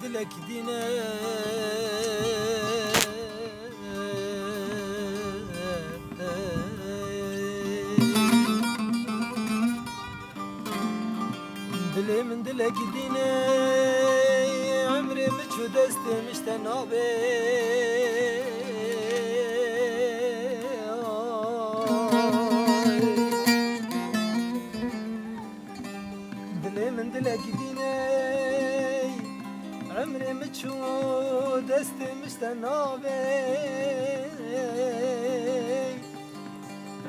دلك دينا دلي من دلك دينا عمري متشو دستي مشتنابي دلي من دلك دينا عمري متشو دستي مشتنابي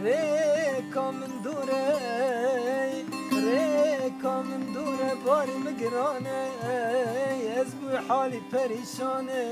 ريكا من دوري ريكا من دوري باري مقراني يزبو حالي بريشاني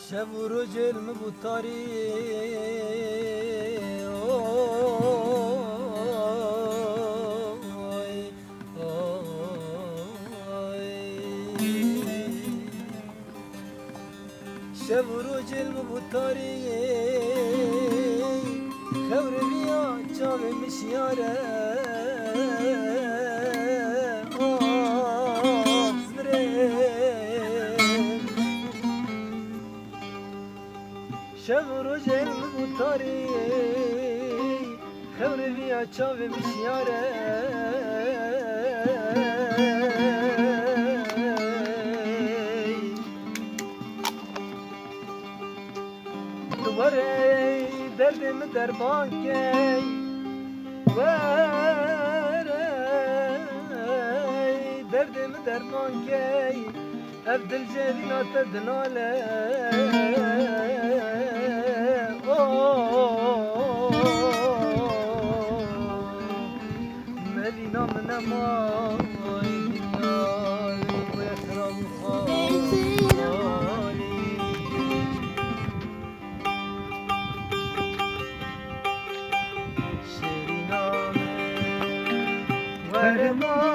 شب و روز علم بوتاری شب و روز علم بوتاری خور بیا چاو مشیاره شب و روز علم بوتاری خور بیا چاو مشیاره دوباره دردم درمان کی وره دردم درمان کی افدل جدینات دناله مدينة من أماي دنياي ويخرب خالي شيرينا ورمان